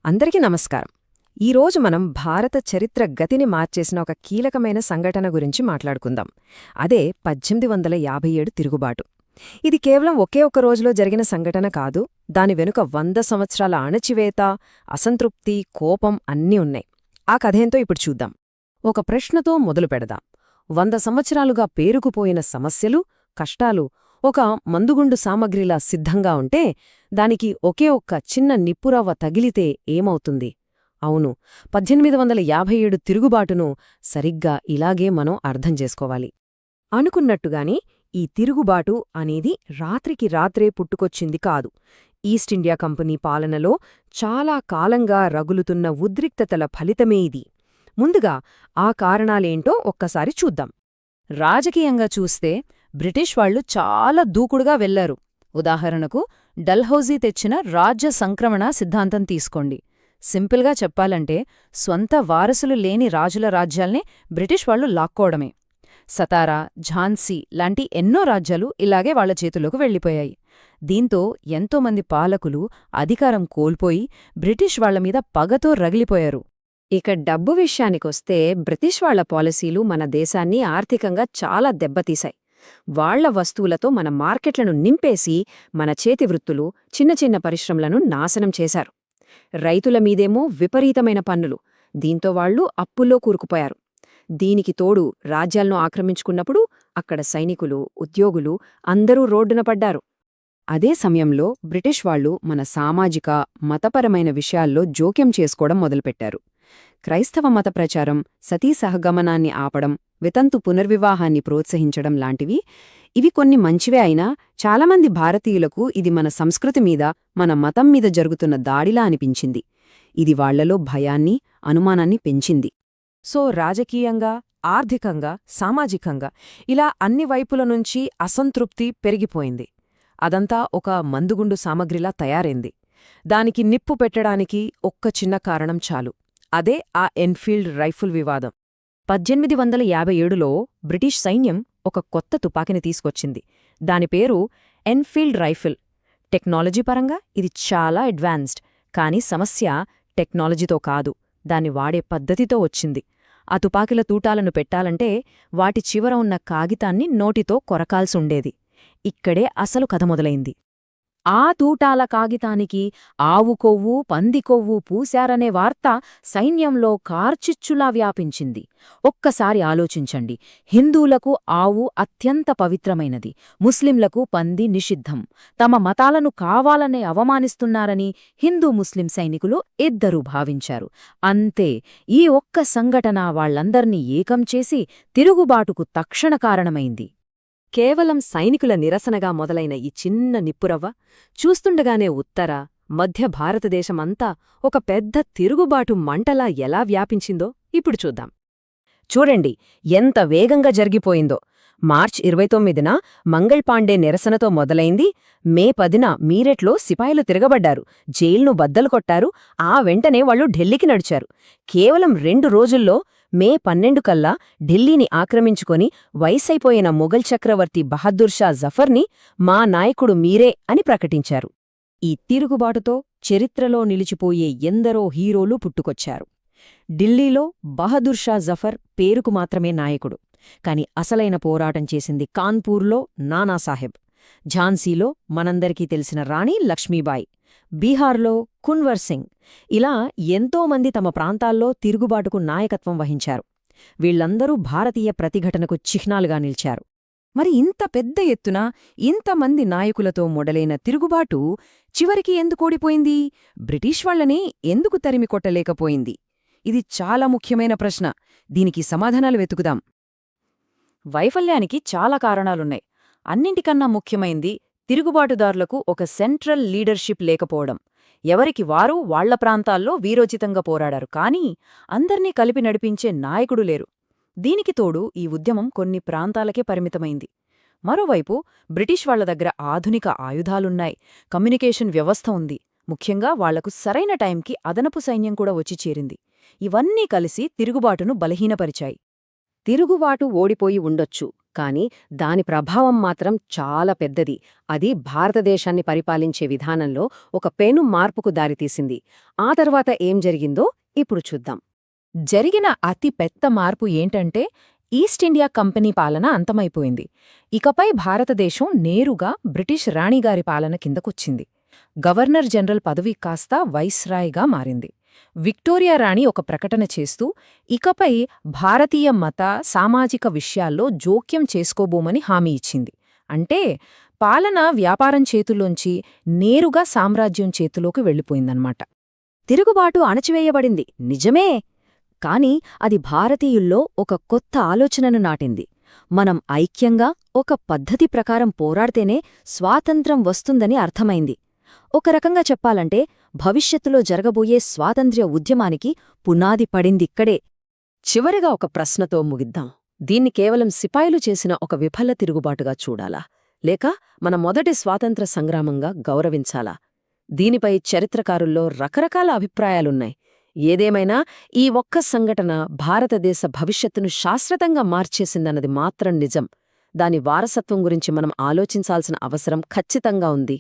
అందరికీ నమస్కారం. ఈరోజు మనం భారత చరిత్ర గతిని మార్చేసిన ఒక కీలకమైన సంఘటన గురించి మాట్లాడుకుందాం. అదే 1857 తిరుగుబాటు. ఇది కేవలం ఒకే ఒక్క రోజులో జరిగిన సంఘటన కాదు. దాని వెనుక 100 సంవత్సరాల అణచివేత, అసంతృప్తి, కోపం అన్నీ ఉన్నాయి. ఆ కథేంతో ఇప్పుడు చూద్దాం. ఒక ప్రశ్నతో మొదలు పెడదాం. 100 సంవత్సరాలుగా పేరుకుపోయిన సమస్యలు, కష్టాలు ఒక మందుగుండు సామగ్రిలా సిద్ధంగా ఉంటే దానికి ఒకే ఒక్క చిన్న నిప్పురవ్వ తగిలితే ఏమవుతుంది? అవును, 1857 తిరుగుబాటును సరిగ్గా ఇలాగే మనం అర్థం చేసుకోవాలి. అనుకున్నట్టుగాని ఈ తిరుగుబాటు అనేది రాత్రికి రాత్రే పుట్టుకొచ్చింది కాదు. ఈస్ట్ ఇండియా కంపెనీ పాలనలో చాలా కాలంగా రగులుతున్న ఉద్రిక్తతల ఫలితమే ఇది. ముందుగా ఆ కారణాలేంటో ఒక్కసారి చూద్దాం. రాజకీయంగా చూస్తే బ్రిటిష్ వాళ్లు చాలా దూకుడుగా వెళ్లారు. ఉదాహరణకు డల్హౌజీ తెచ్చిన రాజ్య సంక్రమణ సిద్ధాంతం తీసుకోండి. సింపుల్గా చెప్పాలంటే స్వంత వారసులు లేని రాజుల రాజ్యాల్నే బ్రిటిష్ వాళ్లు లాక్కోవడమే. సతారా, ఝాన్సీ లాంటి ఎన్నో రాజ్యాలు ఇలాగే వాళ్ల చేతుల్లోకి వెళ్లిపోయాయి. దీంతో ఎంతోమంది పాలకులు అధికారం కోల్పోయి బ్రిటిష్ వాళ్లమీద పగతో రగిలిపోయారు. ఇక డబ్బు విషయానికొస్తే బ్రిటిష్ వాళ్ల పాలసీలు మన దేశాన్ని ఆర్థికంగా చాలా దెబ్బతీశాయి. వాళ్ల వస్తువులతో మన మార్కెట్లను నింపేసి మన చేతివృత్తులు, చిన్న చిన్న పరిశ్రమలను నాశనం చేశారు. రైతుల మీదేమో విపరీతమైన పన్నులు. దీంతో వాళ్లు అప్పుల్లో కూరుకుపోయారు. దీనికి తోడు రాజ్యాలను ఆక్రమించుకున్నప్పుడు అక్కడ సైనికులు, ఉద్యోగులు అందరూ రోడ్డున పడ్డారు. అదే సమయంలో బ్రిటిష్ వాళ్లు మన సామాజిక, మతపరమైన విషయాల్లో జోక్యం చేసుకోవడం మొదలుపెట్టారు. క్రైస్తవ మత ప్రచారం, సతీ సహగమనాన్ని ఆపడం, వితంతు పునర్వివాహాన్ని ప్రోత్సహించడం లాంటివి. ఇవి కొన్ని మంచివే అయినా చాలామంది భారతీయులకు ఇది మన సంస్కృతి మీద, మన మతం మీద జరుగుతున్న దాడిలా అనిపించింది. ఇది వాళ్లలో భయాన్ని, అనుమానాన్ని పెంచింది. సో రాజకీయంగా, ఆర్థికంగా, సామాజికంగా ఇలా అన్ని వైపుల నుంచి అసంతృప్తి పెరిగిపోయింది. అదంతా ఒక మందుగుండు సామగ్రిలా తయారైంది. దానికి నిప్పు పెట్టడానికి ఒక్క చిన్న కారణం చాలు. అదే ఆ ఎన్ఫీల్డ్ రైఫిల్ వివాదం. 1857లో బ్రిటిష్ సైన్యం ఒక కొత్త తుపాకిని తీసుకొచ్చింది. దాని పేరు ఎన్ఫీల్డ్ రైఫిల్. టెక్నాలజీ పరంగా ఇది చాలా అడ్వాన్స్డ్. కానీ సమస్య టెక్నాలజీతో కాదు, దాన్ని వాడే పద్ధతితో వచ్చింది. ఆ తుపాకిల తూటాలను పెట్టాలంటే వాటి చివర ఉన్న కాగితాన్ని నోటితో కొరకాల్సుండేది. ఇక్కడే అసలు కథ మొదలైంది. ఆ తూటాల కాగితానికి ఆవు కొవ్వు, పంది కొవ్వు పూశారనే వార్త సైన్యంలో కార్చిచ్చులా వ్యాపించింది. ఒక్కసారి ఆలోచించండి. హిందువులకు ఆవు అత్యంత పవిత్రమైనది, ముస్లింలకు పంది నిషిద్ధం. తమ మతాలను కావాలనే అవమానిస్తున్నారని హిందూ ముస్లిం సైనికులు ఇద్దరూ భావించారు. అంతే, ఈ ఒక్క సంఘటన వాళ్లందర్నీ ఏకం చేసి తిరుగుబాటుకు తక్షణ కారణమైంది. కేవలం సైనికుల నిరసనగా మొదలైన ఈ చిన్న నిప్పురవ్వ చూస్తుండగానే ఉత్తర, మధ్య భారతదేశమంతా ఒక పెద్ద తిరుగుబాటు మంటలా ఎలా వ్యాపించిందో ఇప్పుడు చూద్దాం. చూడండి ఎంత వేగంగా జరిగిపోయిందో. మార్చ్ 29న మంగళ్ నిరసనతో మొదలైంది. మే 10న మీరెట్లో సిపాయిలు తిరగబడ్డారు, జైలును బద్దలు కొట్టారు. ఆ వెంటనే వాళ్లు ఢిల్లీకి నడిచారు. కేవలం 2 రోజుల్లో మే 12 కల్లా ఢిల్లీని ఆక్రమించుకొని వయసైపోయిన మొఘల్ చక్రవర్తి బహదూర్ షా జఫర్ని మా నాయకుడు మీరే అని ప్రకటించారు. ఈ తిరుగుబాటుతో చరిత్రలో నిలిచిపోయే ఎందరో హీరోలు పుట్టుకొచ్చారు. ఢిల్లీలో బహదూర్ షా జఫర్ పేరుకు మాత్రమే నాయకుడు, కాని అసలైన పోరాటం చేసింది కాన్పూర్లో నానాసాహెబ్, ఝాన్సీలో మనందరికీ తెలిసిన రాణి లక్ష్మీబాయి, బీహార్లో కున్వర్ సింగ్. ఇలా ఎంతోమంది తమ ప్రాంతాల్లో తిరుగుబాటుకు నాయకత్వం వహించారు. వీళ్లందరూ భారతీయ ప్రతిఘటనకు చిహ్నాలుగా నిలిచారు. మరి ఇంత పెద్ద ఎత్తున ఇంతమంది నాయకులతో మొదలైన తిరుగుబాటు చివరికి ఎందుకోడిపోయింది? బ్రిటిష్ వాళ్లనే ఎందుకు తరిమి కొట్టలేకపోయింది? ఇది చాలా ముఖ్యమైన ప్రశ్న. దీనికి సమాధానాలు వెతుకుదాం. వైఫల్యానికి చాలా కారణాలున్నాయి. అన్నింటికన్నా ముఖ్యమైంది తిరుగుబాటుదారులకు ఒక సెంట్రల్ లీడర్షిప్ లేకపోవడం. ఎవరికి వారు వాళ్ల ప్రాంతాల్లో వీరోచితంగా పోరాడారు, కానీ అందర్నీ కలిపి నడిపించే నాయకుడు లేరు. దీనికి తోడు ఈ ఉద్యమం కొన్ని ప్రాంతాలకే పరిమితమైంది. మరోవైపు బ్రిటిష్ వాళ్ల దగ్గర ఆధునిక ఆయుధాలున్నాయి, కమ్యూనికేషన్ వ్యవస్థ ఉంది. ముఖ్యంగా వాళ్లకు సరైన టైంకి అదనపు సైన్యం కూడా వచ్చి చేరింది. ఇవన్నీ కలిసి తిరుగుబాటును బలహీనపరిచాయి. తిరుగుబాటు ఓడిపోయి ఉండొచ్చు, కాని దాని ప్రభావం మాత్రం చాలా పెద్దది. అది భారతదేశాన్ని పరిపాలించే విధానంలో ఒక పెను మార్పుకు దారితీసింది. ఆ తర్వాత ఏం జరిగిందో ఇప్పుడు చూద్దాం. జరిగిన అతి పెద్ద మార్పు ఏంటంటే ఈస్ట్ ఇండియా కంపెనీ పాలన అంతమైపోయింది. ఇకపై భారతదేశం నేరుగా బ్రిటిష్ రాణిగారి పాలన కిందకొచ్చింది. గవర్నర్ జనరల్ పదవి కాస్త వైస్రాయ్గా మారింది. విక్టోరియా రాణి ఒక ప్రకటన చేస్తూ ఇకపై భారతీయ మత, సామాజిక విషయాల్లో జోక్యం చేసుకోబోమని హామీ ఇచ్చింది. అంటే పాలన వ్యాపారం చేతుల్లోంచి నేరుగా సామ్రాజ్యం చేతిలోకి వెళ్ళిపోయిందన్నమాట. తిరుగుబాటు అణచివేయబడింది నిజమే, కాని అది భారతీయుల్లో ఒక కొత్త ఆలోచనను నాటింది. మనం ఐక్యంగా ఒక పద్ధతి ప్రకారం పోరాడితేనే స్వాతంత్ర్యం వస్తుందని అర్థమైంది. ఒక రకంగా చెప్పాలంటే భవిష్యత్తులో జరగబోయే స్వాతంత్ర్య ఉద్యమానికి పునాది పడిందిక్కడే. చివరిగా ఒక ప్రశ్నతో ముగిద్దాం. దీన్ని కేవలం సిపాయిలు చేసిన ఒక విఫల తిరుగుబాటుగా చూడాలా, లేక మన మొదటి స్వాతంత్ర సంగ్రామంగా గౌరవించాలా? దీనిపై చరిత్రకారుల్లో రకరకాల అభిప్రాయాలున్నాయి. ఏదేమైనా ఈ ఒక్క సంఘటన భారతదేశ భవిష్యత్తును శాశ్వతంగా మార్చేసిందన్నది మాత్రం నిజం. దాని వారసత్వం గురించి మనం ఆలోచించాల్సిన అవసరం ఖచ్చితంగా ఉంది.